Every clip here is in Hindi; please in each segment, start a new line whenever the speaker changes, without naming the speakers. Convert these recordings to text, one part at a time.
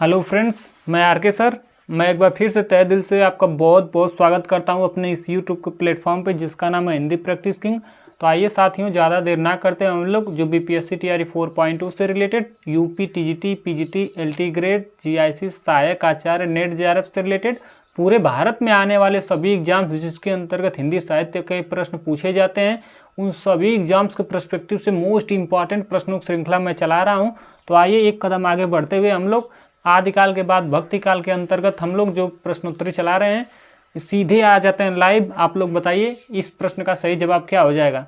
हेलो फ्रेंड्स, मैं आर के सर। मैं एक बार फिर से तहे दिल से आपका बहुत बहुत स्वागत करता हूं अपने इस यूट्यूब के प्लेटफॉर्म पे जिसका नाम है हिंदी प्रैक्टिस किंग। तो आइए साथियों, ज़्यादा देर ना करते हम लोग जो बीपीएससी टीआरई 4.2 से related, UP TGT, PGT, LT grade, GIC, सहायक आचार्य, नेट जेआरएफ से रिलेटेड पूरे भारत में आने वाले सभी एग्जाम्स जिसके अंतर्गत हिंदी साहित्य के प्रश्न पूछे जाते हैं, उन सभी एग्जाम्स के पर्सपेक्टिव से मोस्ट इंपॉर्टेंट प्रश्नों की श्रृंखला में चला रहा हूँ। तो आइए एक कदम आगे बढ़ते हुए हम लोग आदिकाल के बाद भक्ति काल के अंतर्गत हम लोग जो प्रश्नोत्तरी चला रहे हैं सीधे आ जाते हैं लाइव। आप लोग बताइए इस प्रश्न का सही जवाब क्या हो जाएगा।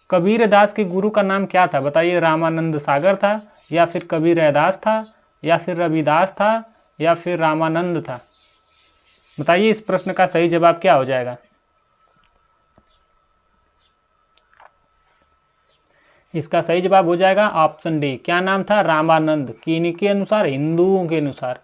कबीर दास के गुरु का नाम क्या था? बताइए, रामानंद सागर था, या फिर कबीर रैदास था, या फिर रविदास था, या फिर रामानंद था? बताइए इस प्रश्न का सही जवाब क्या हो जाएगा। इसका सही जवाब हो जाएगा ऑप्शन डी। क्या नाम था? रामानंद। किनके अनुसार? हिंदुओं के अनुसार।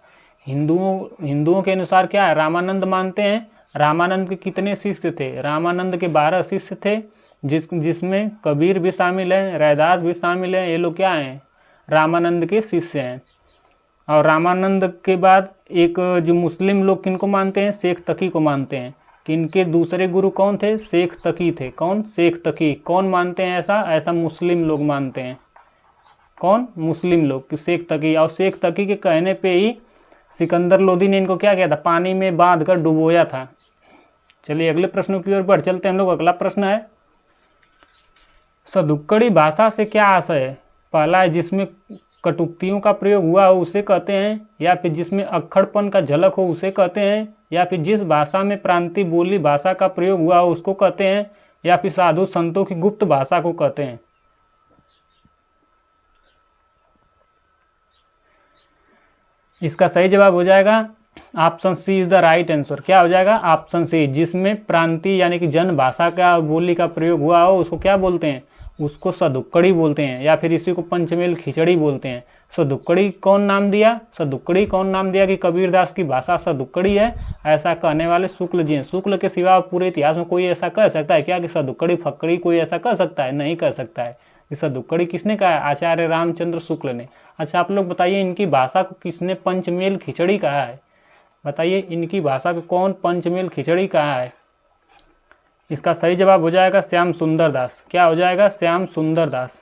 हिंदुओं के अनुसार क्या है? रामानंद मानते हैं। रामानंद के कितने शिष्य थे? रामानंद के 12 शिष्य थे, जिसमें कबीर भी शामिल है, रैदास भी शामिल है। ये लोग क्या हैं? रामानंद के शिष्य हैं। और रामानंद के बाद एक जो मुस्लिम लोग किनको मानते हैं? शेख तकी को मानते हैं। किनके दूसरे गुरु कौन थे? शेख तकी थे। कौन? शेख तकी। कौन मानते हैं ऐसा मुस्लिम लोग मानते हैं। कौन? मुस्लिम लोग कि शेख तकी। और शेख तकी के कहने पे ही सिकंदर लोदी ने इनको क्या किया था? पानी में बांध कर डुबोया था। चलिए अगले प्रश्न की ओर बढ़ चलते हैं हम लोग। अगला प्रश्न है, सदुक्कड़ी भाषा से क्या आशय है? पहला है जिसमें कटुक्तियों का प्रयोग हुआ हो उसे कहते हैं, या फिर जिसमें अक्खड़पन का झलक हो उसे कहते हैं, या फिर जिस भाषा में प्रांतीय बोली भाषा का प्रयोग हुआ हो उसको कहते हैं, या फिर साधु संतों की गुप्त भाषा को कहते हैं। इसका सही जवाब हो जाएगा option C is the right answer. क्या हो जाएगा? Option C. जिसमें प्रांतीय यानी कि जन भाषा का बोली का प्रयोग हुआ हो उसको क्या बोलते हैं? उसको सदुक्कड़ी बोलते हैं, या फिर इसी को पंचमेल खिचड़ी बोलते हैं। सदुक्कड़ी कौन नाम दिया? सदुक्कड़ी कौन नाम दिया कि कबीरदास की भाषा सदुक्कड़ी है? ऐसा कहने वाले शुक्ल जी हैं। शुक्ल के सिवा पूरे इतिहास में कोई ऐसा कह सकता है क्या कि सदुक्कड़ी फक्कड़ी कोई ऐसा कह सकता है? नहीं कह सकता है। ये सदुक्कड़ी किसने कहा है? आचार्य रामचंद्र शुक्ल ने। अच्छा, आप लोग बताइए इनकी भाषा को किसने पंचमेल खिचड़ी कहा है? बताइए इनकी भाषा को कौन पंचमेल खिचड़ी कहा है? इसका सही जवाब हो जाएगा श्याम सुंदर दास। क्या हो जाएगा? श्याम सुंदर दास।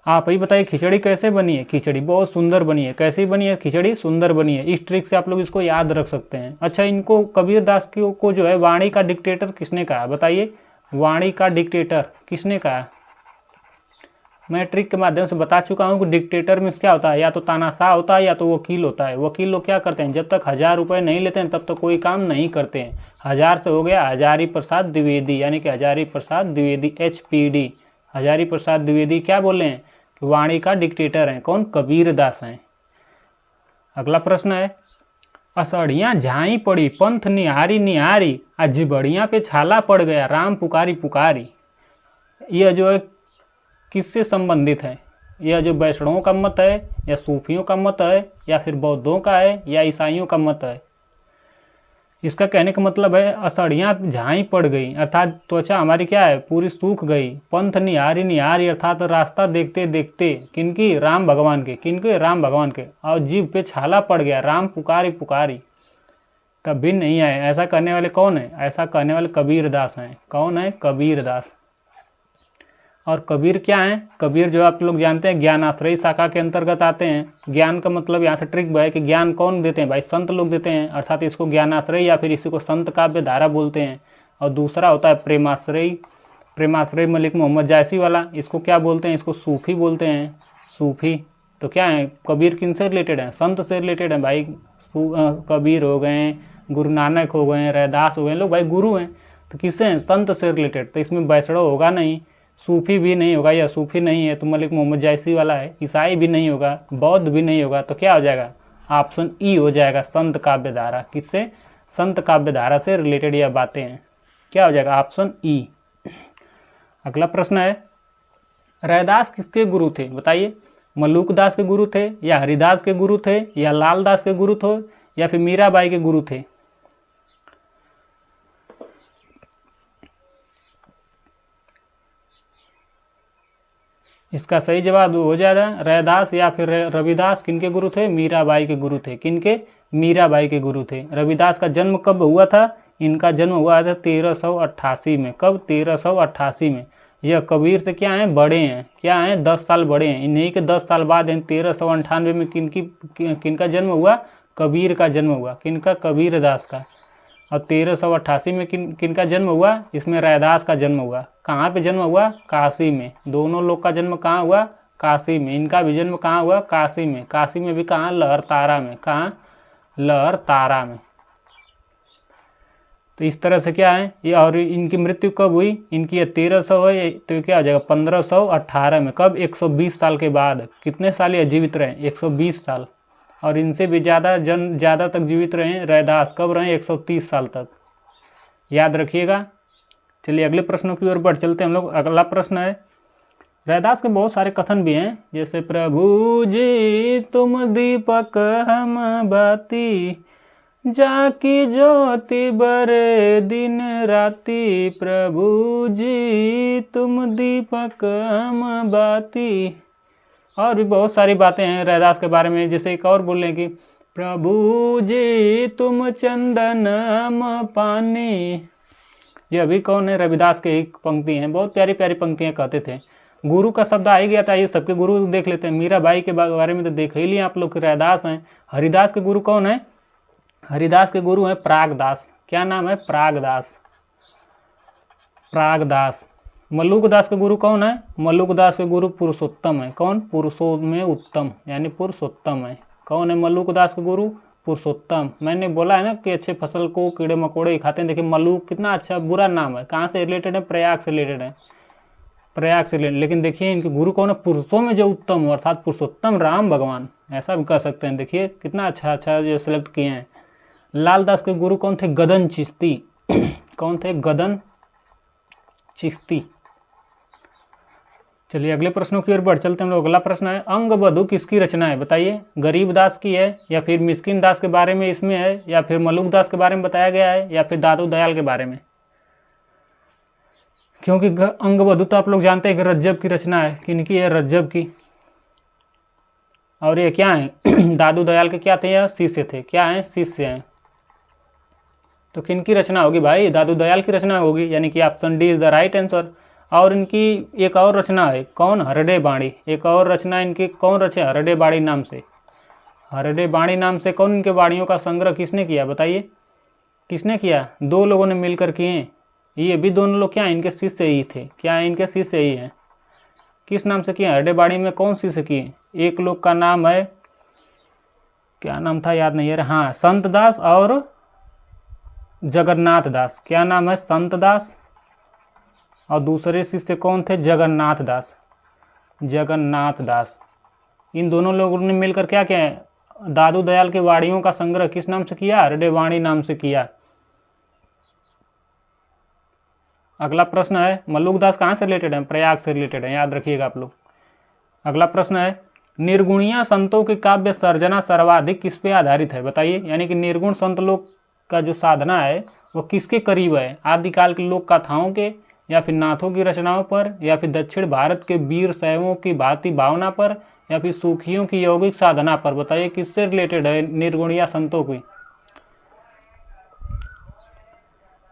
आप ही बताइए खिचड़ी कैसे बनी है? खिचड़ी बहुत सुंदर बनी है। कैसी बनी है खिचड़ी? सुंदर बनी है। इस ट्रिक से आप लोग इसको याद रख सकते हैं। अच्छा, इनको कबीर दास को जो है वाणी का डिक्टेटर किसने कहा? बताइए वाणी का डिक्टेटर किसने कहा? मैं ट्रिक के माध्यम से बता चुका हूँ कि डिक्टेटर मीन्स क्या होता है? या तो तानाशाह होता है या तो वकील होता है। वकील लोग क्या करते हैं? जब तक 1000 रुपये नहीं लेते हैं तब तक कोई काम नहीं करते हैं। 1000 से हो गया हजारी प्रसाद द्विवेदी, यानी कि हजारी प्रसाद द्विवेदी, HPD। हजारी प्रसाद द्विवेदी क्या बोल रहे हैं कि वाणी का डिक्टेटर हैं। कौन? कबीर दास हैं। अगला प्रश्न है, असड़ियाँ झाई पड़ी पंथ निहारी निहारी, अजबड़ियाँ पे छाला पड़ गया राम पुकारी पुकारी। यह जो है किससे संबंधित है? यह जो वैष्णवों का मत है, या सूफियों का मत है, या फिर बौद्धों का है, या ईसाइयों का मत है? इसका कहने का मतलब है असड़ियाँ झाई पड़ गई अर्थात त्वचा हमारी क्या है? पूरी सूख गई। पंथ निहारी निहारी अर्थात रास्ता देखते देखते किनकी? राम भगवान के। किनके? राम भगवान के। और जीभ पे छाला पड़ गया राम पुकारी पुकारी, तब भी नहीं आए। ऐसा करने वाले कौन है? ऐसा करने वाले कबीर दास हैं। कौन है? कबीर दास। और कबीर क्या है? कबीर जो आप लोग जानते हैं ज्ञानाश्रयी शाखा के अंतर्गत आते हैं। ज्ञान का मतलब यहाँ से ट्रिक है कि ज्ञान कौन देते हैं? भाई संत लोग देते हैं, अर्थात इसको ज्ञानाश्रयी या फिर इसी को संत काव्य धारा बोलते हैं। और दूसरा होता है प्रेमाश्रयी। प्रेमाश्रयी मलिक मोहम्मद जायसी वाला, इसको क्या बोलते हैं? इसको सूफी बोलते हैं। सूफी तो क्या है? कबीर किन से रिलेटेड है? संत से रिलेटेड है भाई। कबीर हो गए, गुरु नानक हो गए, रैदास हो गए, लोग भाई गुरु हैं। तो किससे हैं? संत से रिलेटेड। तो इसमें वैष्णव होगा नहीं, सूफी भी नहीं होगा, या सूफी नहीं है तो मलिक मोहम्मद जायसी वाला है। ईसाई भी नहीं होगा, बौद्ध भी नहीं होगा। तो क्या हो जाएगा? ऑप्शन ई हो जाएगा, संत काव्य धारा। किससे? संत काव्य धारा से रिलेटेड यह बातें हैं। क्या हो जाएगा? Option E. अगला प्रश्न है, रैदास किसके गुरु थे? बताइए मलूक दास के गुरु थे, या हरिदास के गुरु थे, या लाल दास के गुरु थे, या फिर मीराबाई के गुरु थे? इसका सही जवाब हो जाएगा रैदास या फिर रविदास किनके गुरु थे? मीराबाई के गुरु थे। किनके? मीराबाई के गुरु थे। रविदास का जन्म कब हुआ था? इनका जन्म हुआ था 1388 में। कब? 1388 में। यह कबीर से क्या हैं? बड़े हैं। क्या हैं? 10 साल बड़े हैं। इन्हीं के 10 साल बाद 1398 में किनका जन्म हुआ? कबीर का जन्म हुआ। किनका? कबीर दास का। और 1388 में किनका जन्म हुआ? इसमें रैदास का जन्म हुआ। कहाँ पे जन्म हुआ? काशी में। दोनों लोग का जन्म कहाँ हुआ? काशी में। इनका भी जन्म कहाँ हुआ? काशी में। काशी में भी कहाँ? लहरतारा में। कहाँ? लहरतारा में। तो इस तरह से क्या है ये। और इनकी मृत्यु कब हुई? इनकी 1300 है तो क्या हो जाएगा? 1518 में। कब? 120 साल के बाद। कितने साल ये जीवित रहे? 120 साल। और इनसे भी ज़्यादा तक जीवित रहे रैदास। कब रहे? 130 साल तक। याद रखिएगा। चलिए अगले प्रश्नों की ओर बढ़ चलते हैं हम लोग। अगला प्रश्न है, रैदास के बहुत सारे कथन भी हैं, जैसे प्रभु जी तुम दीपक हम बाती, जाकी ज्योति बरे दिन राती, प्रभु जी तुम दीपक हम बाती। और भी बहुत सारी बातें हैं रैदास के बारे में। जैसे एक और बोल रहे हैं कि प्रभु जी तुम चंदन हम पानी। यह भी कौन है? रविदास के एक पंक्ति हैं। बहुत प्यारी प्यारी पंक्तियां कहते थे। गुरु का शब्द आ ही गया था। ये सबके गुरु देख लेते हैं। मीराबाई के बारे में तो देख ही लिए आप लोग। रैदास हैं। हरिदास के गुरु कौन है? हरिदास के गुरु हैं प्रागदास। क्या नाम है? प्रागदास। प्रागदास। मल्लुकदास के गुरु कौन है? मल्लुकदास के गुरु पुरुषोत्तम है। कौन? पुरुषों में उत्तम, यानी पुरुषोत्तम है। कौन है मल्लुकदास के गुरु? पुरुषोत्तम। मैंने बोला है ना कि अच्छे फसल को कीड़े मकोड़े ही खाते हैं। देखिए मल्लुक कितना अच्छा बुरा नाम है। कहाँ से रिलेटेड है? प्रयाग से रिलेटेड है। प्रयाग से रिलेटेड। लेकिन देखिए इनके गुरु कौन है? पुरुषों में जो उत्तम हो, अर्थात पुरुषोत्तम राम भगवान, ऐसा भी कह सकते हैं। देखिए कितना अच्छा अच्छा जो सिलेक्ट किए हैं। लालदास के गुरु कौन थे? गदन चिश्ती। कौन थे? गदन चिश्ती। चलिए अगले प्रश्नों की ओर बढ़ चलते हैं हम लोग। अगला प्रश्न है, अंगबधु किसकी रचना है? बताइए। गरीबदास की है, या फिर मिस्किन दास के बारे में इसमें है, या फिर मल्लुकदास के बारे में बताया गया है, या फिर दादू दयाल के बारे में? क्योंकि अंगबधु तो आप लोग जानते हैं कि रज्जब की रचना है। किनकी है? रज्जब की। और ये क्या है? दादू दयाल के क्या थे? यह शिष्य थे। क्या है? शिष्य हैं। तो किनकी रचना होगी भाई? दादू दयाल की रचना होगी, यानी कि option D is the right answer. और इनकी एक और रचना है। कौन? हरडे बाणी। एक और रचना इनकी कौन रचे? हरडे बाणी नाम से। हरडे बाणी नाम से कौन? इनके बाणियों का संग्रह किसने किया? बताइए किसने किया? दो लोगों ने मिलकर किए। ये भी दोनों लोग क्या है? इनके शिष्य ही थे। क्या है? इनके शिष्य ही हैं। किस नाम से किए? हरडे बाणी में कौन शिष्य किए? एक लोग का नाम है, क्या नाम था याद नहीं है। हाँ, संत दास और जगन्नाथ दास। क्या नाम है? संत दास। और दूसरे शिष्य कौन थे? जगन्नाथ दास। जगन्नाथ दास। इन दोनों लोगों ने मिलकर क्या किया? दादू दयाल के वाणियों का संग्रह किस नाम से किया? हरडे वाणी नाम से किया। अगला प्रश्न है, मल्लुकदास कहाँ से रिलेटेड है? प्रयाग से रिलेटेड है। याद रखिएगा आप लोग। अगला प्रश्न है, निर्गुणिया संतों की काव्य सर्जना सर्वाधिक किस पे आधारित है? बताइए। यानी कि निर्गुण संत लोग का जो साधना है वो किसके करीब है? आदिकाल के लोक कथाओं के, या फिर नाथों की रचनाओं पर, या फिर दक्षिण भारत के वीर शैवों की भांति भावना पर, या फिर सूखियों की यौगिक साधना पर? बताइए किससे रिलेटेड है निर्गुणिया संतों की?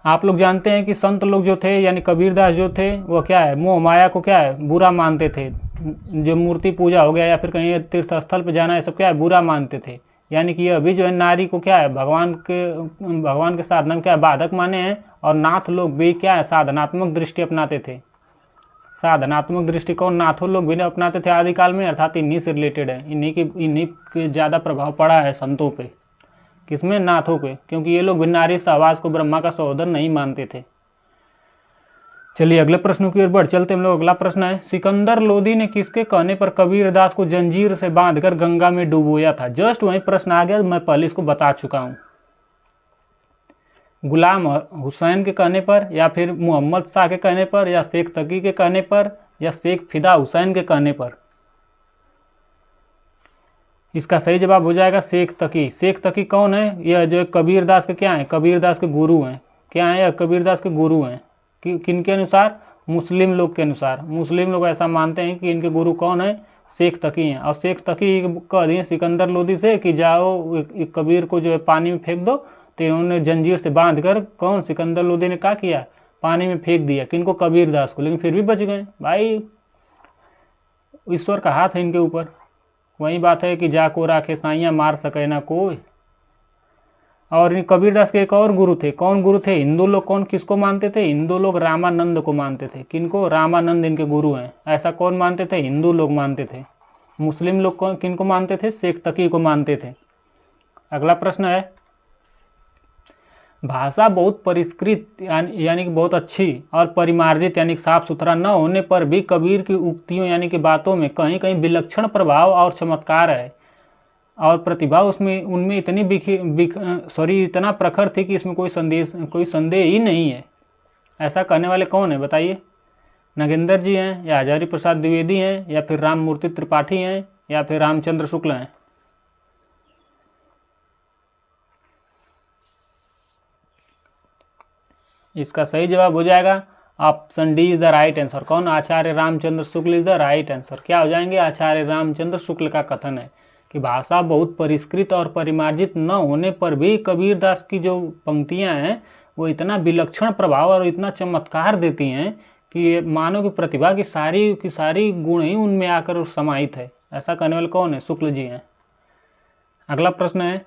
आप लोग जानते हैं कि संत लोग जो थे, यानी कबीरदास जो थे, वो क्या है? मोह माया को क्या है? बुरा मानते थे। जो मूर्ति पूजा हो गया या फिर कहीं तीर्थ स्थल पर जाना, ये सब क्या है? बुरा मानते थे। यानी कि अभी जो है नारी को क्या है? भगवान के साधना में क्या है? बाधक माने हैं। और नाथ लोग भी क्या है? साधनात्मक दृष्टि अपनाते थे। साधनात्मक दृष्टिकोण नाथों लोग भी अपनाते थे आदिकाल में, अर्थात इन्हीं से रिलेटेड है। इन्हीं के ज़्यादा प्रभाव पड़ा है संतों पे। किसमें? नाथों पे। क्योंकि ये लोग भी नारी सहवास को ब्रह्मा का सहोदर नहीं मानते थे। चलिए अगले प्रश्नों की ओर बढ़ चलते हम लोग। अगला प्रश्न है, सिकंदर लोदी ने किसके कहने पर कबीरदास को जंजीर से बांधकर गंगा में डुबोया था? जस्ट वही प्रश्न आ गया, मैं पहले इसको बता चुका हूं। गुलाम हुसैन के कहने पर, या फिर मोहम्मद शाह के कहने पर, या शेख तकी के कहने पर, या शेख फिदा हुसैन के कहने पर? इसका सही जवाब हो जाएगा शेख तकी। शेख तकी कौन है? यह जो कबीरदास के क्या है? कबीरदास के गुरु हैं। क्या है? यह कबीरदास के गुरु हैं। कि किनके अनुसार? मुस्लिम लोग के अनुसार। मुस्लिम लोग ऐसा मानते हैं कि इनके गुरु कौन है? शेख तकी हैं। और शेख तकी कह दिए सिकंदर लोदी से कि जाओ कबीर को जो है पानी में फेंक दो, तो इन्होंने जंजीर से बांध कर, कौन? सिकंदर लोदी ने क्या किया? पानी में फेंक दिया। किनको? कबीर दास को। लेकिन फिर भी बच गए भाई, ईश्वर का हाथ है इनके ऊपर। वही बात है कि जाको राखे साइयाँ मार सके ना कोई। और कबीरदास के एक और गुरु थे। कौन गुरु थे? हिंदू लोग कौन किसको मानते थे? हिंदू लोग रामानंद को मानते थे। किनको? रामानंद इनके गुरु हैं। ऐसा कौन मानते थे? हिंदू लोग मानते थे। मुस्लिम लोग कौन किनको मानते थे? शेख तकी को मानते थे। अगला प्रश्न है, भाषा बहुत परिष्कृत यानी कि बहुत अच्छी और परिमार्जित यानी कि साफ सुथरा न होने पर भी कबीर की उक्तियों यानी कि बातों में कहीं कहीं विलक्षण प्रभाव और चमत्कार है, और प्रतिभा उसमें उनमें इतना प्रखर थी कि इसमें कोई संदेह ही नहीं है। ऐसा कहने वाले कौन है बताइए? नागेंद्र जी हैं, या हजारी प्रसाद द्विवेदी हैं, या फिर राममूर्ति त्रिपाठी हैं, या फिर रामचंद्र शुक्ल हैं? इसका सही जवाब हो जाएगा option D is the right answer. कौन? आचार्य Ramchandra Shukla is the right answer. क्या हो जाएंगे? आचार्य रामचंद्र शुक्ल का कथन है कि भाषा बहुत परिष्कृत और परिमार्जित न होने पर भी कबीरदास की जो पंक्तियां हैं वो इतना विलक्षण प्रभाव और इतना चमत्कार देती हैं कि मानव की प्रतिभा की सारी गुण ही उनमें आकर समाहित है। ऐसा कहने वाले कौन है? शुक्ल जी हैं। अगला प्रश्न है,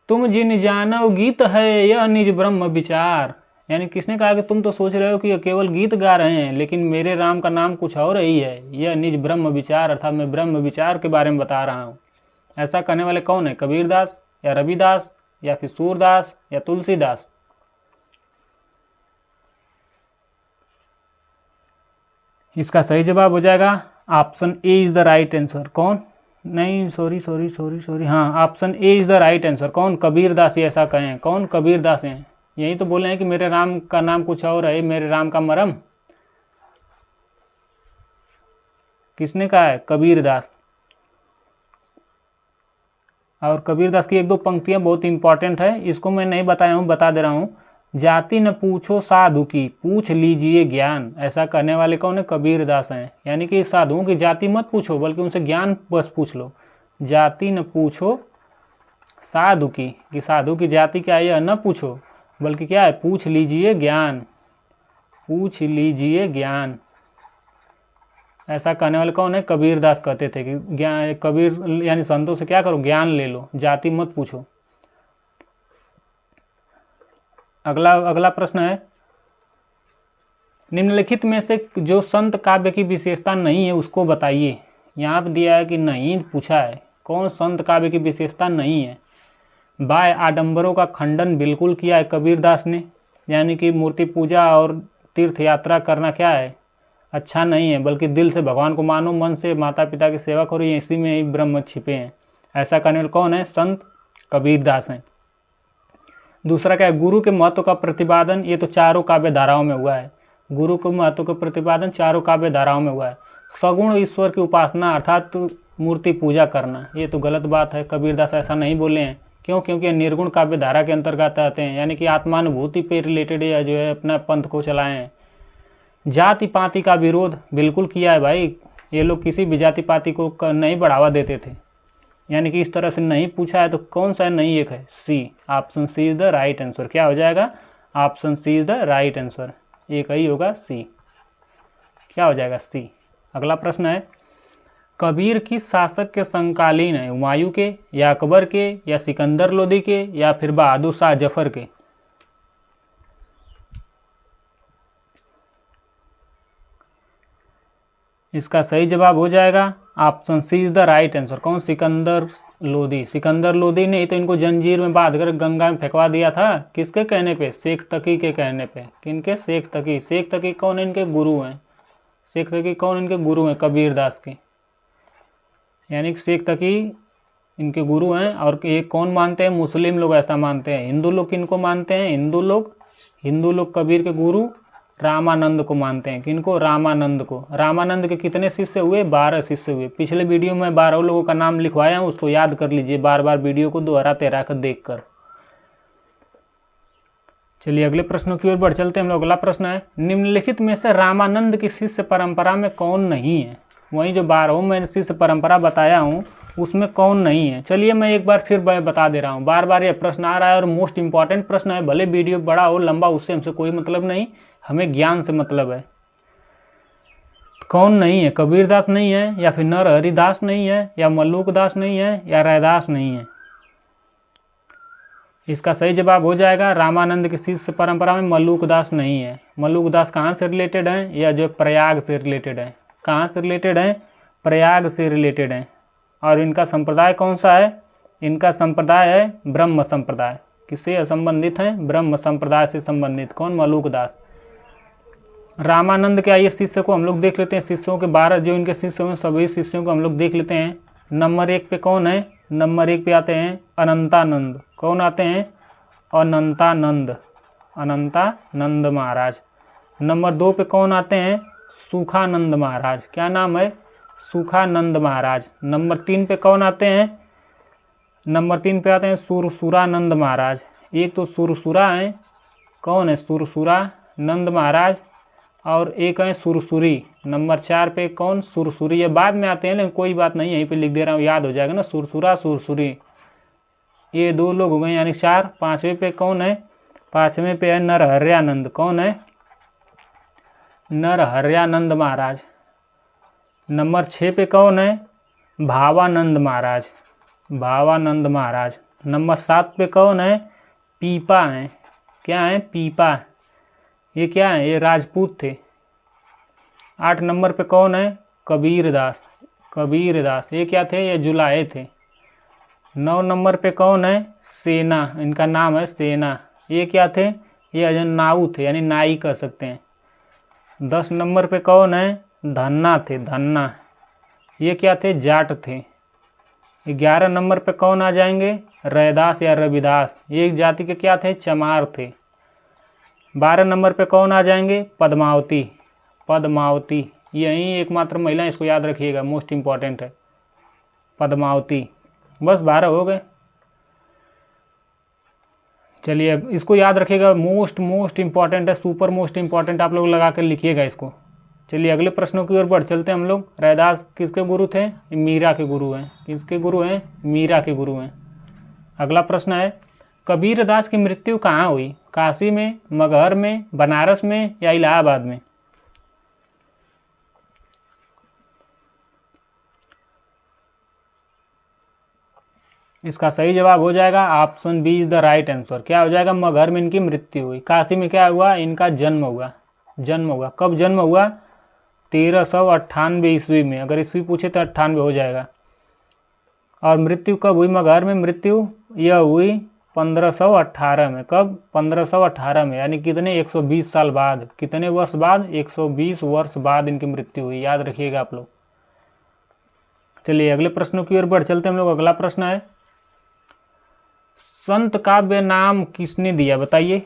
तुम जिन जानव गीत है यह निज ब्रह्म विचार। यानी किसने कहा कि तुम तो सोच रहे हो कि केवल गीत गा रहे हैं, लेकिन मेरे राम का नाम कुछ और ही है। यह निज ब्रह्म विचार, अर्थात मैं ब्रह्म विचार के बारे में बता रहा हूँ। ऐसा कहने वाले कौन है? कबीरदास, या रविदास, या फिर सूरदास, या तुलसीदास? इसका सही जवाब हो जाएगा option A is the right answer. कौन? नहीं, सॉरी, हाँ, option A is the right answer. कौन? कबीरदास ही ऐसा कहें। कौन? कबीरदास हैं। यही तो बोले हैं कि मेरे राम का नाम कुछ और है, मेरे राम का मरम। किसने कहा है? कबीरदास। और कबीरदास की एक दो पंक्तियां बहुत इंपॉर्टेंट है, इसको मैं नहीं बताया हूँ, बता दे रहा हूँ। जाति न पूछो साधु की, पूछ लीजिए ज्ञान। ऐसा कहने वाले कौन है? कबीरदास हैं। यानी कि साधुओं की जाति मत पूछो, बल्कि उनसे ज्ञान बस पूछ लो। जाति न पूछो साधु की, कि साधु की जाति क्या है यह न पूछो, बल्कि क्या है? पूछ लीजिए ज्ञान। पूछ लीजिए ज्ञान। ऐसा कहने वाले कौन है? कबीरदास कहते थे कि ज्ञान, कबीर यानी संतों से क्या करो? ज्ञान ले लो, जाति मत पूछो। अगला प्रश्न है, निम्नलिखित में से जो संत काव्य की विशेषता नहीं है उसको बताइए। यहाँ पे दिया है कि नहीं पूछा है। कौन संत काव्य की विशेषता नहीं है? बाय आडंबरों का खंडन बिल्कुल किया है कबीरदास ने, यानी कि मूर्ति पूजा और तीर्थ यात्रा करना क्या है? अच्छा नहीं है, बल्कि दिल से भगवान को मानो, मन से माता पिता की सेवा करो, इसी में ही ब्रह्म छिपे हैं। ऐसा करने वाले कौन है? संत कबीरदास हैं। दूसरा क्या है? गुरु के महत्व का प्रतिपादन, ये तो चारों काव्य धाराओं में हुआ है। गुरु के महत्व का प्रतिपादन चारों काव्य धाराओं में हुआ है। सगुण ईश्वर की उपासना अर्थात मूर्ति पूजा करना, ये तो गलत बात है। कबीरदास ऐसा नहीं बोले हैं। क्यों? क्योंकि निर्गुण काव्य धारा के अंतर्गत आते हैं, यानी कि आत्मानुभूति पे रिलेटेड या जो है अपना पंथ को चलाए हैं। जाति पाति का विरोध बिल्कुल किया है भाई। ये लोग किसी भी जाति पाति को नहीं बढ़ावा देते थे, यानी कि इस तरह से नहीं पूछा है तो कौन सा नहीं? एक है C, option C is the right answer. क्या हो जाएगा? Option C is the right answer. एक ही होगा सी। क्या हो जाएगा? सी। अगला प्रश्न है, कबीर किस शासक के समकालीन है? हुमायूं के, या अकबर के, या सिकंदर लोदी के, या फिर बहादुर शाह जफर के? इसका सही जवाब हो जाएगा option C is the right answer. कौन? सिकंदर लोदी। सिकंदर लोदी ने ही तो इनको जंजीर में बांध कर गंगा में फेंकवा दिया था। किसके कहने पे? शेख तकी के कहने पे। किनके? शेख तकी। शेख तकी कौन? इनके गुरु हैं। शेख तकी कौन? इनके गुरु हैं कबीरदास के, यानी कि शेख तकी इनके गुरु हैं। और ये कौन मानते हैं? मुस्लिम लोग ऐसा मानते हैं। हिंदू लोग किनको मानते हैं? हिंदू लोग कबीर के गुरु रामानंद को मानते हैं। किनको? रामानंद को। रामानंद के कितने शिष्य हुए? 12 शिष्य हुए। पिछले वीडियो में 12 लोगों का नाम लिखवाया हूँ, उसको याद कर लीजिए बार बार वीडियो को दोहराते रहकर देखकर। चलिए अगले प्रश्नों की ओर बढ़ चलते हैं हम लोग। अगला प्रश्न है, निम्नलिखित में से रामानंद की शिष्य परंपरा में कौन नहीं है? वहीं जो 12 मैंने शिष्य परंपरा बताया हूँ उसमें कौन नहीं है? चलिए मैं एक बार फिर बता दे रहा हूँ, बार बार ये प्रश्न आ रहा है और मोस्ट इंपॉर्टेंट प्रश्न है। भले वीडियो बड़ा हो लंबा, उससे हमसे कोई मतलब नहीं, हमें ज्ञान से मतलब है। कौन नहीं है? कबीरदास नहीं है, या फिर नरहरिदास नहीं है, या मल्लुकदास नहीं है, या रैदास नहीं है? इसका सही जवाब हो जाएगा रामानंद की शिष्य परंपरा में मल्लुकदास नहीं है। मल्लुकदास कहाँ से रिलेटेड हैं? या जो प्रयाग से रिलेटेड है। कहाँ से रिलेटेड हैं? प्रयाग से रिलेटेड हैं। और इनका संप्रदाय कौन सा है? इनका संप्रदाय है ब्रह्म संप्रदाय। किससे संबंधित हैं? ब्रह्म संप्रदाय से संबंधित। कौन? मल्लुकदास। रामानंद के आइए शिष्य को हम लोग देख लेते हैं। शिष्यों के 12 जो इनके शिष्य हैं सभी शिष्यों को हम लोग देख लेते हैं। नंबर 1 पे कौन है? नंबर 1 पे आते हैं अनंतानंद। कौन आते हैं? अनंतानंद। अनंतानंद महाराज। नंबर 2 पे कौन आते हैं? सुखानंद महाराज। क्या नाम है? सुखानंद महाराज। नंबर 3 पे कौन आते हैं? नंबर 3 पे आते हैं सुरसुरानंद महाराज। एक तो सुरसुरा हैं, कौन है? सुरसुरानंद महाराज। और एक है सुरसुरी। नंबर 4 पे कौन? सुरसुरी। ये बाद में आते हैं लेकिन कोई बात नहीं, यहीं पे लिख दे रहा हूँ, याद हो जाएगा ना। सुरसुरा सुरसुरी, ये 2 लोग हो गए यानी 4। 5वें पे कौन है? 5वें पे है नरहरियानंद। कौन है? नरहरियानंद महाराज। नंबर 6 पे कौन है? भावानंद महाराज। भावानंद महाराज। नंबर 7 पे कौन है? पीपा हैं। क्या है? पीपा। ये क्या है? ये राजपूत थे। 8 नंबर पे कौन है? कबीरदास। कबीरदास ये क्या थे? ये जुलाहे थे। 9 नंबर पे कौन है? सेना। इनका नाम है सेना। ये क्या थे? ये अजन्नाऊ थे यानी नाई कह सकते हैं। 10 नंबर पे कौन है? धन्ना थे। धन्ना ये क्या थे? जाट थे। 11 नंबर पे कौन आ जाएंगे? रैदास या रविदास। ये एक जाति के क्या थे? चमार थे। 12 नंबर पे कौन आ जाएंगे? पद्मावती। पद्मावती यही एकमात्र महिला, इसको याद रखिएगा, मोस्ट इम्पॉर्टेंट है पद्मावती। बस 12 हो गए। चलिए इसको याद रखिएगा, मोस्ट इम्पॉर्टेंट है, सुपर मोस्ट इम्पॉर्टेंट, आप लोग लगा कर लिखिएगा इसको। चलिए अगले प्रश्नों की ओर बढ़ चलते हैं हम लोग। रैदास किसके गुरु थे? मीरा के गुरु हैं। किसके गुरु हैं? मीरा के गुरु हैं। अगला प्रश्न है, कबीरदास की मृत्यु कहाँ हुई? काशी में, मगहर में, बनारस में, या इलाहाबाद में? इसका सही जवाब हो जाएगा option B is the right answer. क्या हो जाएगा? मगहर में इनकी मृत्यु हुई। काशी में क्या हुआ? इनका जन्म हुआ। जन्म हुआ। कब जन्म हुआ? 1398 ईस्वी में। अगर ईस्वी पूछे तो 98 हो जाएगा। और मृत्यु कब हुई मगहर में? मृत्यु यह हुई 1518 में। कब? 1518 में, यानी कितने? 120 साल बाद। कितने वर्ष बाद? 120 वर्ष बाद इनकी मृत्यु हुई। याद रखिएगा आप लोग। चलिए अगले प्रश्नों की ओर बढ़ चलते हैं हम लोग। अगला प्रश्न है, संत काव्य नाम किसने दिया? बताइए,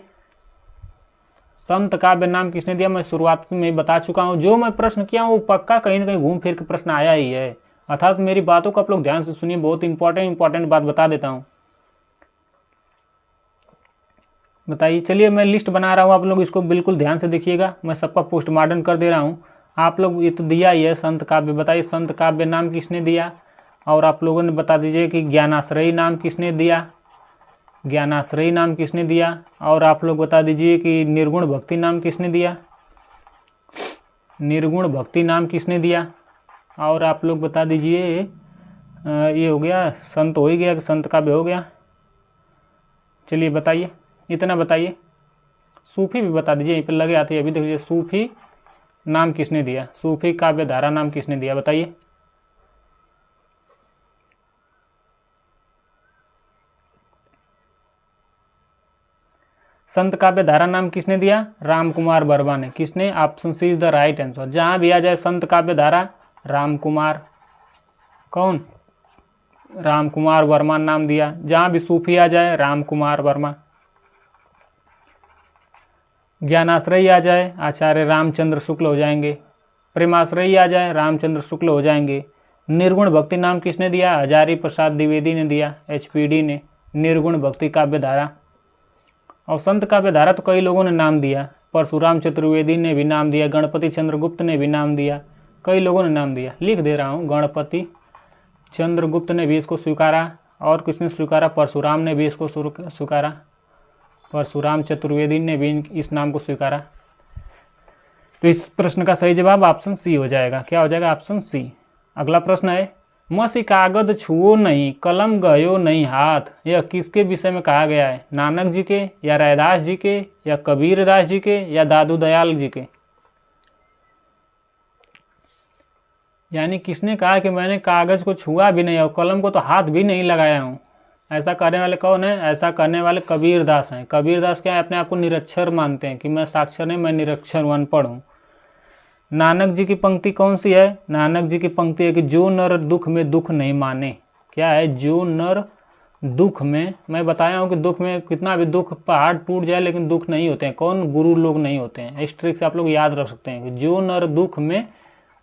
संत काव्य नाम किसने दिया? मैं शुरुआत में बता चुका हूँ। जो मैं प्रश्न किया हूँ वो पक्का कहीं ना कहीं घूम फिर के प्रश्न आया ही है, अर्थात मेरी बातों को आप लोग ध्यान से सुनिए। बहुत इंपॉर्टेंट बात बता देता हूँ। बताइए। चलिए मैं लिस्ट बना रहा हूँ, आप लोग इसको बिल्कुल ध्यान से देखिएगा। मैं सबका पोस्टमार्टम कर दे रहा हूँ। आप लोग ये तो दिया ही है संत काव्य। बताइए संत काव्य नाम किसने दिया? और आप लोगों ने बता दीजिए कि ज्ञानाश्रयी नाम किसने दिया? ज्ञानाश्रयी नाम किसने दिया? और आप लोग बता दीजिए कि निर्गुण भक्ति नाम किसने दिया? निर्गुण भक्ति नाम किसने दिया? और आप लोग बता दीजिए, ये हो गया, संत हो ही गया कि संत काव्य हो गया? चलिए बताइए, इतना बताइए। सूफी भी बता दीजिए, यहीं पर लगे आते हैं। अभी देखिए, सूफी नाम किसने दिया? सूफी काव्य धारा नाम किसने दिया? बताइए। संत काव्य धारा नाम किसने दिया? रामकुमार वर्मा ने। किसने? Option C is the right answer. जहां भी आ जाए संत काव्य धारा, रामकुमार, कौन? रामकुमार वर्मा नाम दिया। जहां भी सूफी आ जाए, रामकुमार वर्मा। ज्ञानाश्रयी आ जाए, आचार्य रामचंद्र शुक्ल हो जाएंगे। प्रेमाश्रयी आ जाए, रामचंद्र शुक्ल हो जाएंगे। निर्गुण भक्ति नाम किसने दिया? हजारी प्रसाद द्विवेदी ने दिया, HPD ने। निर्गुण भक्ति काव्य धारा। और संत काव्यधारा तो कई लोगों ने नाम दिया, परशुराम चतुर्वेदी ने भी नाम दिया, गणपति चंद्रगुप्त ने भी नाम दिया, कई लोगों ने नाम दिया। लिख दे रहा हूँ, गणपति चंद्रगुप्त ने भी इसको स्वीकारा, और किसने स्वीकारा? परशुराम ने भी इसको स्वीकारा, परशुराम चतुर्वेदी ने भी इस नाम को स्वीकारा। तो इस प्रश्न का सही जवाब ऑप्शन सी हो जाएगा। क्या हो जाएगा? Option C. अगला प्रश्न है, मसी कागज छुओ नहीं, कलम गयो नहीं हाथ, यह किसके विषय में कहा गया है? नानक जी के, या रैदास जी के, या कबीरदास जी के, या दादू दयाल जी के? यानी किसने कहा कि मैंने कागज को छुआ भी नहीं और कलम को तो हाथ भी नहीं लगाया हूँ? ऐसा करने वाले कौन है? ऐसा करने वाले कबीरदास हैं। कबीरदास क्या है? अपने आप को निरक्षर मानते हैं कि मैं साक्षर नहीं, मैं निरक्षर अनपढ़ हूँ। नानक जी की पंक्ति कौन सी है? नानक जी की पंक्ति है कि जो नर दुख में दुख नहीं माने। क्या है? जो नर दुख में, मैं बताया हूँ कि दुख में कितना भी दुख, पहाड़ टूट जाए लेकिन दुख नहीं होते हैं। कौन? गुरु लोग नहीं होते हैं। इस ट्रिक से आप लोग याद रख सकते हैं कि जो नर दुख में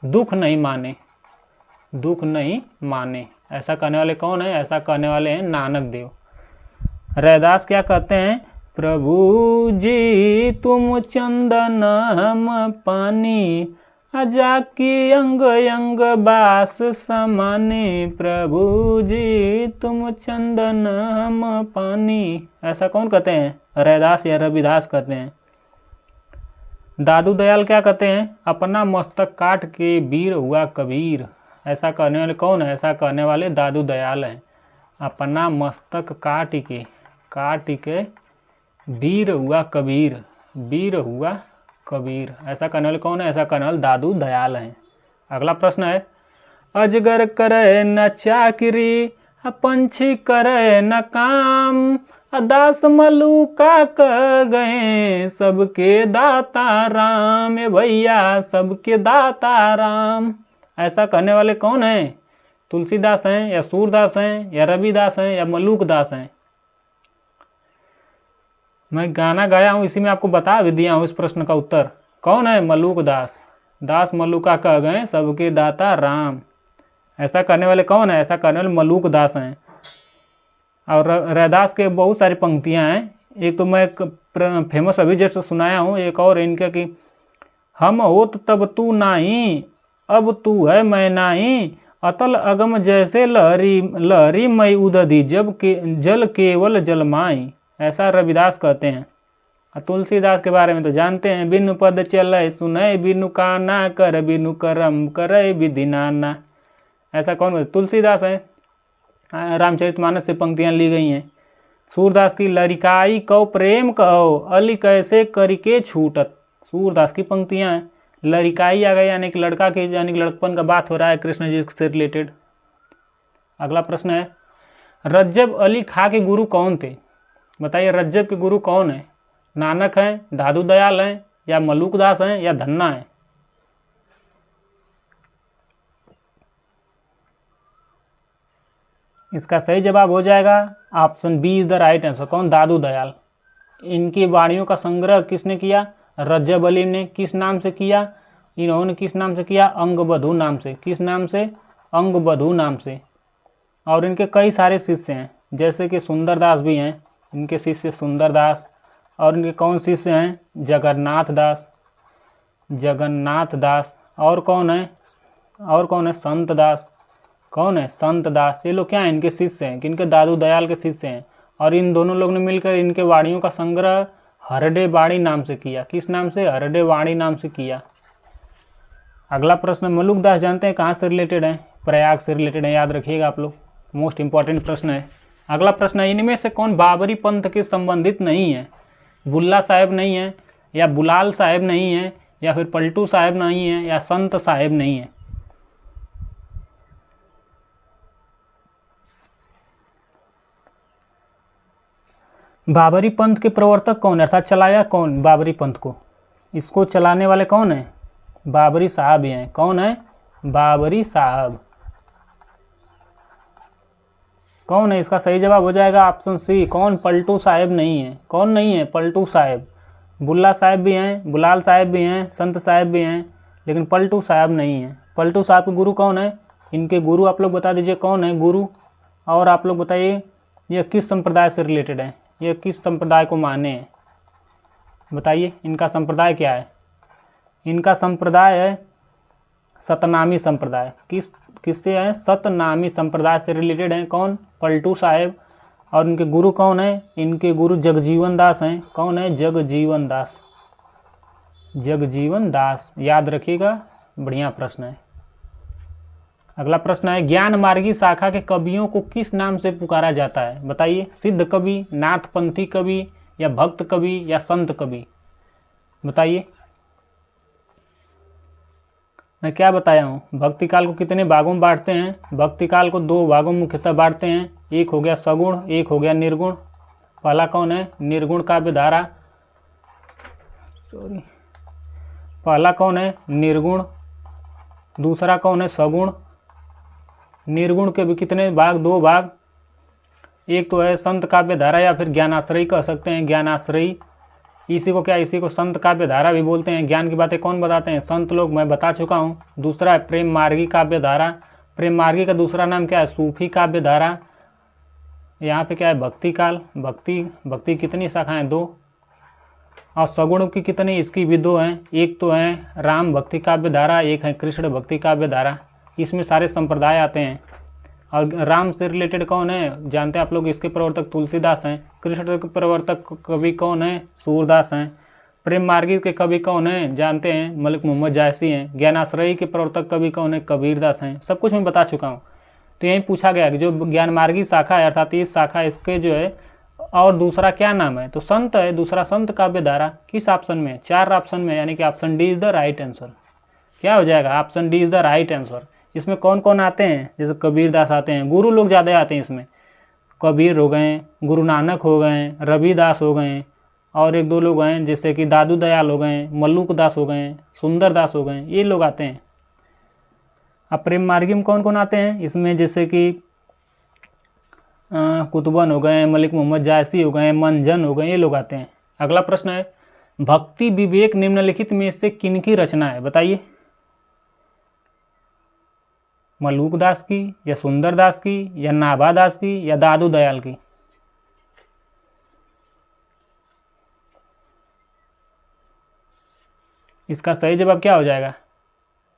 दुख नहीं माने, दुख नहीं माने, ऐसा करने वाले कौन है? ऐसा करने वाले हैं नानक देव। रैदास क्या कहते हैं? प्रभु जी तुम चंदन हम पानी, जाकी अंग अंग बास समाने, प्रभु जी तुम चंदन हम पानी। ऐसा कौन कहते हैं? रैदास या रविदास कहते हैं। दादू दयाल क्या कहते हैं? अपना मस्तक काट के वीर हुआ कबीर। ऐसा करने वाले कौन है? ऐसा करने वाले दादू दयाल हैं। अपना मस्तक काट के वीर हुआ कबीर, वीर हुआ कबीर। ऐसा करने वाले कौन है? ऐसा करने वाले दादू दयाल हैं। अगला प्रश्न है, अजगर करे न चाकरी, पंछी करे न काम, दास मलूका कर गए सबके दाता राम, भैया सबके दाता राम। ऐसा करने वाले कौन हैं? तुलसीदास हैं, या सूरदास हैं, या रविदास हैं, या मलूकदास हैं? मैं गाना गाया हूँ, इसी में आपको बता भी दिया हूँ इस प्रश्न का उत्तर। कौन है? मलूकदास। दास मलूका कह गए सबके दाता राम। ऐसा करने वाले कौन है? ऐसा करने वाले मलूकदास हैं। और रैदास के बहुत सारी पंक्तियाँ हैं। एक तो मैं फेमस अभी जस्ट सुनाया हूँ, एक और इनका कि हम होत तब तू नाही, अब तू है मैं नाही, अतल अगम जैसे लहरी लहरी मई उदधि, जब के जल केवल जलमाई। ऐसा रविदास कहते हैं। तुलसीदास के बारे में तो जानते हैं, बिनु पद चलय सुनय बिनु काना, कर बिनु करम करय विधि नाना। ऐसा कौन? तुलसीदास है। रामचरितमानस से पंक्तियाँ ली गई हैं। सूरदास की लरिकाई कौ प्रेम कहो, अली कैसे करके छूटत। सूरदास की पंक्तियाँ हैं। लरिकाई आ गई यानी कि लड़का के, यानी कि लड़कपन का बात हो रहा है कृष्ण जी से रिलेटेड। अगला प्रश्न है, रज्जब अली खां के गुरु कौन थे? बताइए, रज्जब के गुरु कौन है? नानक हैं, दादू दयाल हैं, या मलूकदास हैं, या धन्ना है? इसका सही जवाब हो जाएगा option B is the right answer. कौन? दादू दयाल। इनकी वाणियों का संग्रह किसने किया? रज्जब अली ने। किस नाम से किया? इन्होंने किस नाम से किया? अंगबधू नाम से। किस नाम से? अंगबधू नाम से। और इनके कई सारे शिष्य हैं, जैसे कि सुंदरदास भी हैं, इनके शिष्य सुंदरदास। और इनके कौन शिष्य हैं? जगन्नाथ दास, जगन्नाथ दास। और कौन है? और कौन है? संत दास। कौन है? संत दास। ये लोग क्या हैं? इनके शिष्य हैं, किनके? दादू दयाल के शिष्य हैं। और इन दोनों लोग ने मिलकर इनके वाणियों का संग्रह हरडे वाणी नाम से किया। किस नाम से? हरडे वाणी नाम से किया। अगला प्रश्न, मलूकदास जानते हैं कहाँ से रिलेटेड है? प्रयाग से रिलेटेड है, याद रखिएगा आप लोग, मोस्ट इंपॉर्टेंट प्रश्न है। अगला प्रश्न है, इनमें से कौन बाबरी पंथ के संबंधित नहीं है? बुल्ला साहेब नहीं है, या बुलाल साहेब नहीं है, या फिर पलटू साहेब नहीं है, या संत साहेब नहीं है? बाबरी पंथ के प्रवर्तक कौन है, अर्थात चलाया कौन बाबरी पंथ को? इसको चलाने वाले कौन है? बाबरी साहब ही हैं। कौन है? बाबरी साहब। कौन है? इसका सही जवाब हो जाएगा ऑप्शन सी। कौन? पलटू साहेब नहीं है। कौन नहीं है? पलटू साहेब। बुल्ला साहेब भी हैं, बुलाल साहेब भी हैं, संत साहेब भी हैं, लेकिन पलटू साहब नहीं है। पलटू साहब के गुरु कौन है? इनके गुरु आप लोग बता दीजिए कौन है गुरु। और आप लोग बताइए ये किस संप्रदाय से रिलेटेड है, ये किस संप्रदाय को माने हैं? बताइए इनका संप्रदाय क्या है? इनका संप्रदाय है सतनामी संप्रदाय। किससे है? सतनामी संप्रदाय से रिलेटेड हैं। कौन? पलटू साहेब। और इनके गुरु कौन है? इनके गुरु जगजीवन दास हैं। कौन है? जगजीवन दास। जगजीवन दास, याद रखिएगा, बढ़िया प्रश्न है। अगला प्रश्न है, ज्ञान मार्गी शाखा के कवियों को किस नाम से पुकारा जाता है? बताइए, सिद्ध कवि, नाथपंथी कवि, या भक्त कवि, या संत कवि? बताइए। मैं क्या बताया हूँ? भक्ति काल को कितने भागों में बांटते हैं? भक्ति काल को 2 भागों में मुख्यतः बांटते हैं। एक हो गया सगुण, एक हो गया निर्गुण। पहला कौन है? निर्गुण काव्य धारा। पहला कौन है? निर्गुण। दूसरा कौन है? सगुण। निर्गुण के भी कितने भाग? 2 भाग। एक तो है संत काव्य धारा, या फिर ज्ञानाश्रयी कह सकते हैं, ज्ञानाश्रयी। इसी को क्या? इसी को संत काव्य धारा भी बोलते हैं। ज्ञान की बातें कौन बताते हैं? संत लोग, मैं बता चुका हूँ। दूसरा है प्रेम मार्गी काव्य धारा। प्रेम मार्गी का दूसरा नाम क्या है? सूफी काव्य धारा। यहाँ पे क्या है? भक्ति काल। भक्ति कितनी शाखाएं? 2। और सगुण की कितनी? इसकी भी 2 हैं। एक तो है राम भक्ति काव्य धारा, एक है कृष्ण भक्ति काव्य धारा। इसमें सारे संप्रदाय आते हैं। और राम से रिलेटेड कौन है? जानते हैं आप लोग, इसके प्रवर्तक तुलसीदास हैं। कृष्ण के प्रवर्तक कवि कौन है? सूरदास हैं। प्रेम मार्गी के कवि कौन है? जानते हैं, मलिक मोहम्मद जायसी हैं। ज्ञानाश्रयी के प्रवर्तक कवि कौन है? कबीरदास हैं। सब कुछ मैं बता चुका हूँ। तो यही पूछा गया कि जो ज्ञान मार्गी शाखा है, अर्थात इस शाखा, इसके जो है और दूसरा क्या नाम है? तो संत है। दूसरा संत काव्य धारा। किस ऑप्शन में? 4 ऑप्शन में, यानी कि option D is the right answer. क्या हो जाएगा? Option D is the right answer. इसमें कौन कौन आते हैं? जैसे कबीरदास आते हैं, गुरु लोग ज़्यादा आते हैं इसमें। कबीर हो गए, गुरु नानक हो गए, रविदास हो गए, और 1-2 लोग हैं जैसे कि दादू दयाल हो गए, मल्लुक दास हो गए, सुंदर दास हो गए, ये लोग आते हैं। अब प्रेम मार्गी में कौन कौन आते हैं? इसमें जैसे कि कुतुबन हो गए, मलिक मोहम्मद जायसी हो गए, मंजन हो गए, ये लोग आते हैं। अगला प्रश्न है, भक्ति विवेक निम्नलिखित में से किनकी रचना है? बताइए। मल्लुक दास की, या सुंदर दास की, या नाभा दास की, या दादू दयाल की? इसका सही जवाब क्या हो जाएगा?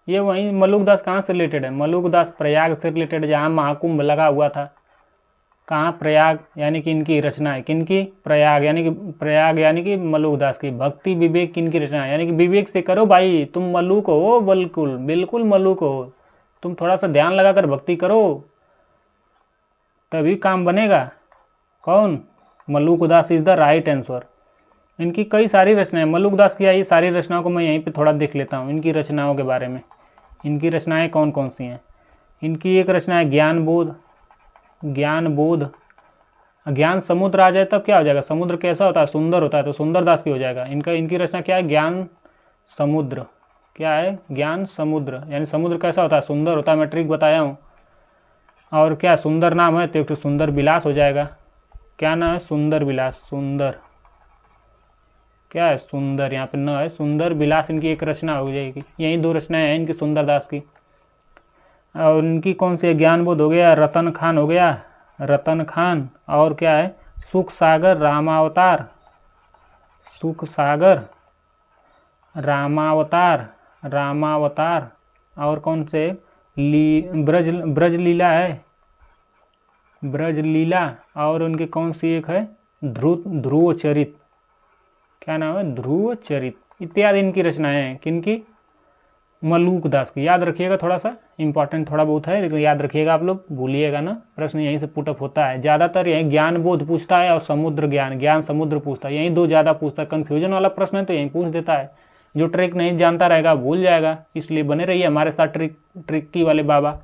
ये वहीं मल्लुक दास कहाँ से रिलेटेड है? मल्लुक दास प्रयाग से रिलेटेड है, जहाँ महाकुंभ लगा हुआ था। कहाँ? प्रयाग, यानी कि इनकी रचना है। किनकी? प्रयाग यानी कि मल्लुक दास की। भक्ति विवेक किनकी रचना है? यानी कि विवेक से करो भाई, तुम मल्लुक हो, बिल्कुल मल्लुक हो। तुम थोड़ा सा ध्यान लगाकर भक्ति करो, तभी काम बनेगा। कौन? मल्लुक दास इज द राइट आंसर। इनकी कई सारी रचनाएं, मल्लुक दास की आई सारी रचनाओं को मैं यहीं पे थोड़ा देख लेता हूँ, इनकी रचनाओं के बारे में। इनकी रचनाएं कौन कौन सी हैं? इनकी एक रचना है ज्ञान समुद्र आ जाए तब क्या हो जाएगा? समुद्र कैसा होता है? सुंदर होता है, तो सुंदर दास की हो जाएगा। इनकी रचना क्या है? ज्ञान समुद्र। क्या है? ज्ञान समुद्र, यानी समुद्र कैसा होता है? सुंदर होता है, मैं ट्रिक बताया हूँ। और क्या सुंदर नाम है, तो एक तो सुंदर विलास हो जाएगा। क्या नाम है? सुंदर विलास। सुंदर क्या है? सुंदर, यहाँ पे न है, सुंदर विलास इनकी एक रचना हो जाएगी। यही 2 रचनाएं हैं इनकी सुंदर दास की। और इनकी कौन सी है? ज्ञानबोध हो गया, रतन खान हो गया, रतन खान, और क्या है? सुख सागर रामावतार, सुख सागर रामावतार, और कौन से? ब्रज लीला, और उनकी कौन सी एक है? ध्रुव चरित। क्या नाम है? ध्रुव चरित, इत्यादि इनकी रचनाएं हैं। किनकी? मल्लुक दास की। याद रखिएगा, थोड़ा सा इंपॉर्टेंट थोड़ा बहुत है, लेकिन याद रखिएगा आप लोग, भूलिएगा ना। प्रश्न यहीं से पुटअप होता है ज़्यादातर। यही ज्ञान बोध पूछता है और समुद्र ज्ञान समुद्र पूछता है, यही 2 ज़्यादा पूछता है। कन्फ्यूजन वाला प्रश्न है तो यहीं पूछ देता है। जो ट्रिक नहीं जानता रहेगा भूल जाएगा, इसलिए बने रहिए हमारे साथ ट्रिकी वाले बाबा।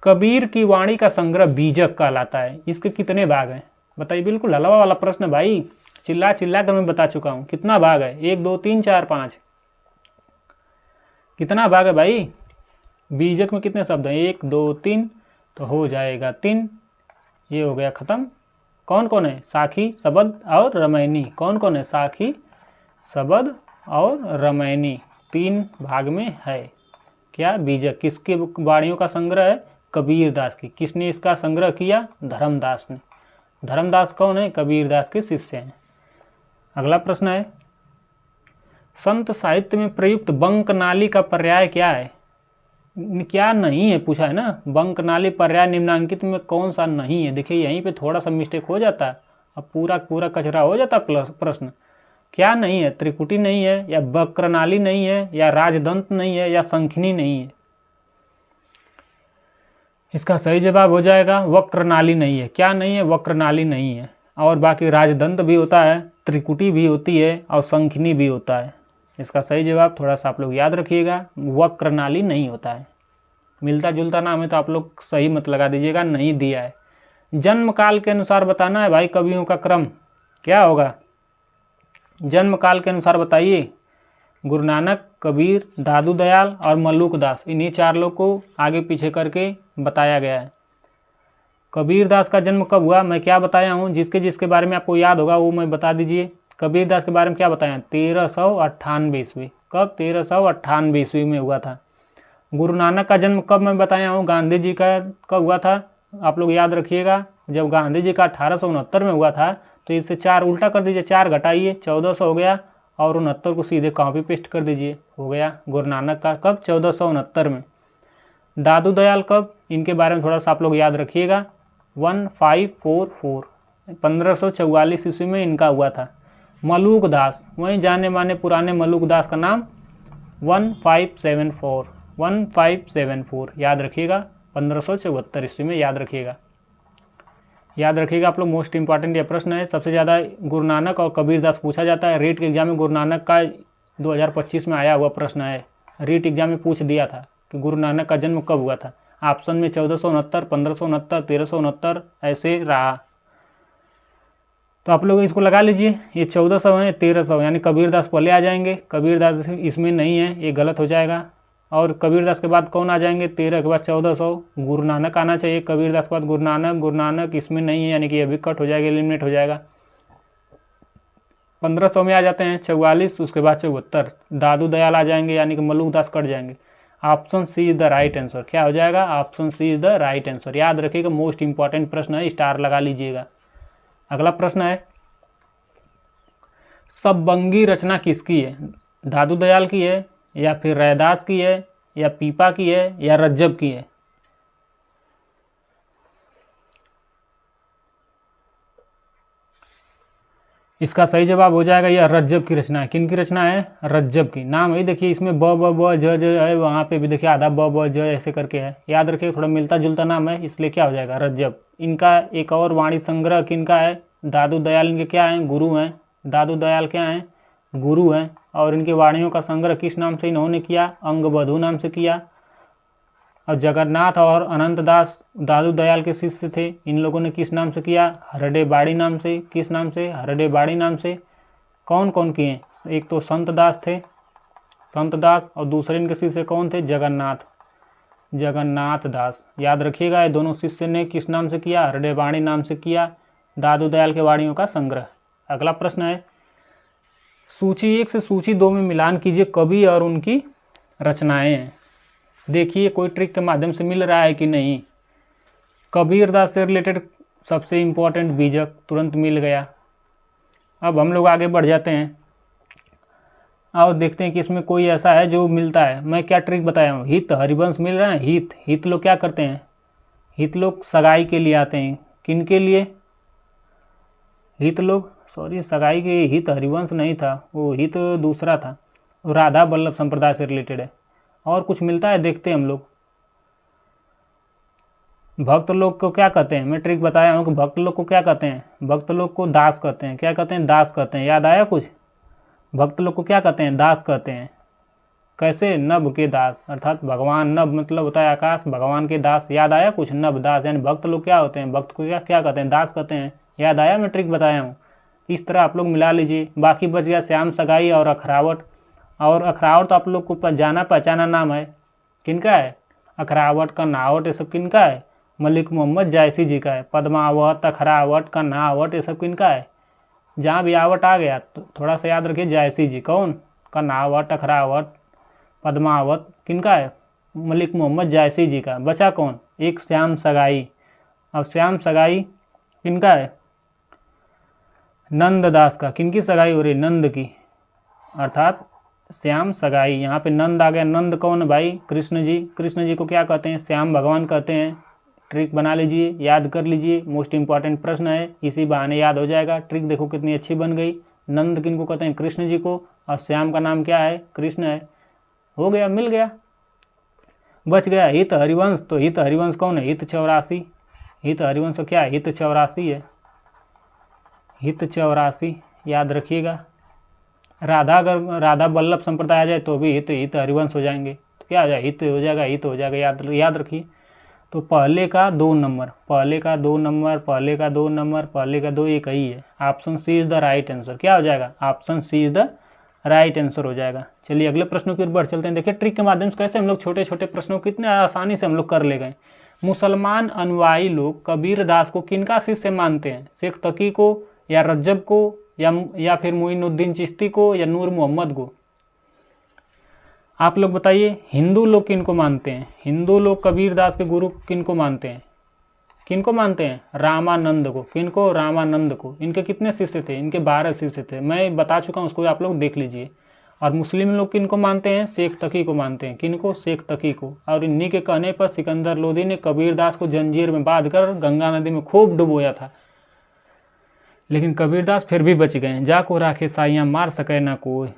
कबीर की वाणी का संग्रह बीजक कहलाता है। इसके कितने भाग हैं? बताइए। बिल्कुल हलवा वाला प्रश्न भाई, चिल्ला कर मैं बता चुका हूँ। कितना भाग है? 1 2 3 4 5। कितना भाग है भाई? बीजक में कितने शब्द हैं? 1 2 3, तो हो जाएगा 3। ये हो गया खत्म। कौन कौन है? साखी, शबद और रमैनी। कौन कौन है? साखी, शबद और रमैनी, 3 भाग में है। क्या? बीजक। किसके वाणियों का संग्रह है? कबीरदास की। किसने इसका संग्रह किया? धर्मदास ने। धर्मदास कौन है? कबीरदास के शिष्य हैं। अगला प्रश्न है, संत साहित्य में प्रयुक्त बंकनाली का पर्याय क्या है? क्या नहीं है पूछा है ना। बंकनाली पर्याय निम्नांकित में कौन सा नहीं है? देखिए यहीं पे थोड़ा सा मिस्टेक हो जाता है, अब पूरा पूरा कचरा हो जाता प्रश्न। क्या नहीं है? त्रिकुटी नहीं है, या वक्रनाली नहीं है, या राजदंत नहीं है, या संखिनी नहीं है। इसका सही जवाब हो जाएगा वक्रनाली नहीं है। क्या नहीं है? वक्रनाली नहीं है। और बाकी राजदंत भी होता है, त्रिकुटी भी होती है, और संखिनी भी होता है। इसका सही जवाब थोड़ा सा आप लोग याद रखिएगा, वक्रनाली नहीं होता है। मिलता जुलता नाम है तो आप लोग सही मत लगा दीजिएगा, नहीं दिया है। जन्म काल के अनुसार बताना है भाई कवियों का क्रम क्या होगा। जन्म काल के अनुसार बताइए। गुरु नानक, कबीर, दादू दयाल और मल्लुक दास, इन्हीं 4 लोग को आगे पीछे करके बताया गया है। कबीर दास का जन्म कब हुआ मैं क्या बताया हूँ, जिसके जिसके बारे में आपको याद होगा वो मैं बता दीजिए। कबीर दास के बारे में क्या बताया? 1398 ईस्वी। कब? 1398 ईस्वी में हुआ था। गुरु नानक का जन्म कब मैं बताया हूँ? गांधी जी का कब हुआ था? आप लोग याद रखिएगा, जब गांधी जी का 1869 में हुआ था। तो इससे 4 उल्टा कर दीजिए, 4 घटाइए, 1400 हो गया, और 69 को सीधे कॉपी पेस्ट कर दीजिए, हो गया गुरु नानक का कब? 1469 में। दादू दयाल कब? इनके बारे में थोड़ा सा आप लोग याद रखिएगा, 1544, 1544 ईस्वी में इनका हुआ था। मल्लुक दास, वहीं जाने माने पुराने मल्लुक दास का नाम 1574 याद रखिएगा, 1574 ईस्वी में याद रखिएगा। याद रखिएगा आप लोग, मोस्ट इंपॉर्टेंट ये प्रश्न है। सबसे ज़्यादा गुरु नानक और कबीर दास पूछा जाता है। रीट के एग्जाम में गुरु नानक का 2025 में आया हुआ प्रश्न है। रीट एग्जाम में पूछ दिया था कि गुरु नानक का जन्म कब हुआ था। ऑप्शन में 1469, 1569, 1369 ऐसे रहा। तो आप लोग इसको लगा लीजिए, ये 1400 है, 1300, यानी कबीर दास पहले आ जाएंगे। कबीर दास इसमें नहीं है, ये गलत हो जाएगा। और कबीर दास के बाद कौन आ जाएंगे? 13 के बाद 1400 गुरु नानक आना चाहिए। कबीर दास के बाद गुरु नानक इसमें नहीं है, यानी कि ये भी कट हो जाएगा, एलिमिनेट हो जाएगा। 1500 में आ जाते हैं 44, उसके बाद 74 दादू दयाल आ जाएंगे, यानी कि मल्लुक दास कट जाएंगे। Option C is the right answer. क्या हो जाएगा? Option C is the right answer. याद रखिएगा, मोस्ट इंपॉर्टेंट प्रश्न है, स्टार लगा लीजिएगा। अगला प्रश्न है, सबबंगी रचना किसकी है? दादू दयाल की है, या फिर रैदास की है, या पीपा की है, या रज्जब की है? इसका सही जवाब हो जाएगा यह रज्जब की रचना है। किन की रचना है? रज्जब की। नाम वही देखिए, इसमें ब ज है, वहाँ पे भी देखिए आधा ब ज ऐसे करके है। याद रखिए, थोड़ा मिलता जुलता नाम है, इसलिए क्या हो जाएगा? रज्जब। इनका एक और वाणी संग्रह किनका है? दादू दयाल इनके क्या हैं? गुरु हैं। दादू दयाल क्या हैं? गुरु हैं। और इनके वाणियों का संग्रह किस नाम से इन्होंने किया? अंगबधू नाम से किया। और जगन्नाथ और अनंत दास दादू दयाल के शिष्य थे, इन लोगों ने किस नाम से किया? हरडे बाड़ी नाम से। किस नाम से? हरडे बाड़ी नाम से। कौन कौन किए? एक तो संत दास थे, संत दास, और दूसरे इनके शिष्य कौन थे? जगन्नाथ दास। याद रखिएगा, ये दोनों शिष्य ने किस नाम से किया? हरडे बाड़ी नाम से किया, दादू दयाल के वाणियों का संग्रह। अगला प्रश्न है, सूची 1 से सूची 2 में मिलान कीजिए कवि और उनकी रचनाएं हैं। देखिए कोई ट्रिक के माध्यम से मिल रहा है कि नहीं। कबीर दास से रिलेटेड सबसे इम्पोर्टेंट बीजक तुरंत मिल गया। अब हम लोग आगे बढ़ जाते हैं और देखते हैं कि इसमें कोई ऐसा है जो मिलता है। मैं क्या ट्रिक बताया हूँ? हित हरिवंश मिल रहा है। हित लोग क्या करते हैं? हित लोग सगाई के लिए आते हैं। किन के लिए? हित लोग, सॉरी सगाई के, हित हरिवंश नहीं था, वो हित दूसरा था, राधा वल्लभ संप्रदाय से रिलेटेड है। और कुछ मिलता है, देखते हैं हम लोग। भक्त लोग को क्या कहते हैं? मैं ट्रिक बताया हूँ कि भक्त लोग को क्या कहते हैं? भक्त लोग को दास कहते हैं। क्या कहते हैं? दास कहते हैं। याद आया कुछ? भक्त लोग को क्या कहते हैं? दास कहते हैं। कैसे? नभ के दास, अर्थात भगवान। नभ मतलब होता है आकाश, भगवान के दास। याद आया कुछ? नभ दास, यानी भक्त लोग क्या होते हैं? भक्त को क्या कहते हैं? दास कहते हैं। याद आया? मैं ट्रिक बताया हूँ। इस तरह आप लोग मिला लीजिए। बाकी बच गया श्याम सगाई और अखरावट। और अखरावट तो आप लोग को जाना पहचाना नाम है। किनका है? अखरावट, कन्हावट, ये सब किनका है? मलिक मोहम्मद जायसी जी का है। पद्मावत, अखरावट, कन्हावट, ये सब किनका है? जहाँ भी आवट आ गया तो थोड़ा सा याद रखिए, जायसी जी। कौन? कन्हावट, अखरावट, पद्मावत किनका है? मलिक मोहम्मद जायसी जी का। बचा कौन? एक श्याम सगाई। और श्याम सगाई किनका है? नंद दास का। किनकी सगाई हो रही? नंद की, अर्थात श्याम सगाई, यहाँ पे नंद आ गया। नंद कौन है भाई? कृष्ण जी। कृष्ण जी को क्या कहते हैं? श्याम भगवान कहते हैं। ट्रिक बना लीजिए, याद कर लीजिए, मोस्ट इंपॉर्टेंट प्रश्न है, इसी बहाने याद हो जाएगा। ट्रिक देखो कितनी अच्छी बन गई। नंद किनको कहते हैं? कृष्ण जी को। और श्याम का नाम क्या है? कृष्ण है। हो गया, मिल गया, बच गया। हित हरिवंश, तो हित हरिवंश कौन है? हित 84। हित हरिवंश क्या है? हित 84 है। हित 84 याद रखिएगा। राधा, अगर राधा वल्लभ संप्रदाय आ जाए तो भी हित हरिवंश हो जाएंगे। तो क्या हो जाए? हित हो जाएगा, हित हो जाएगा, याद रखिए। तो पहले का 2 नंबर, पहले का 2 नंबर, पहले का 2 नंबर, पहले का 2 एक ही है। Option C is the right answer. क्या हो जाएगा? Option C is the right answer हो जाएगा। चलिए अगले प्रश्नों की ओर बढ़ चलते हैं। देखिए ट्रिक के माध्यम से कैसे हम लोग छोटे छोटे प्रश्नों को कितने आसानी से हम लोग कर ले गए। मुसलमान अनुयायी लोग कबीर दास को किनका शिष्य मानते हैं? शेख तकी को, या रज्जब को, या फिर मोइनुद्दीन चिश्ती को, या नूर मोहम्मद को? आप लोग बताइए, हिंदू लोग किनको मानते हैं? हिंदू लोग कबीर दास के गुरु किनको मानते हैं? किनको मानते हैं? रामानंद को। किनको? रामानंद को। इनके कितने शिष्य थे? इनके 12 शिष्य थे, मैं बता चुका हूँ, उसको आप लोग देख लीजिए। और मुस्लिम लोग किनको मानते हैं? शेख तकी को मानते हैं। किनको? शेख तकी को। और इन्हीं के कहने पर सिकंदर लोदी ने कबीर दास को जंजीर में बांधकर गंगा नदी में खूब डुबोया था, लेकिन कबीर दास फिर भी बच गए। जाको राखे साइयाँ मार सके ना कोई,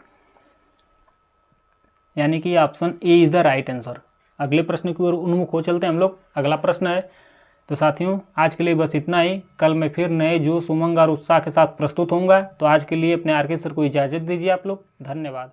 यानी कि option A is the right answer. अगले प्रश्न की ओर उन्मुख हो चलते हैं हम लोग। अगला प्रश्न है, तो साथियों आज के लिए बस इतना ही। कल मैं फिर नए जोश, उमंग और उत्साह के साथ प्रस्तुत होऊंगा। तो आज के लिए अपने आर के सर को इजाज़त दीजिए आप लोग। धन्यवाद।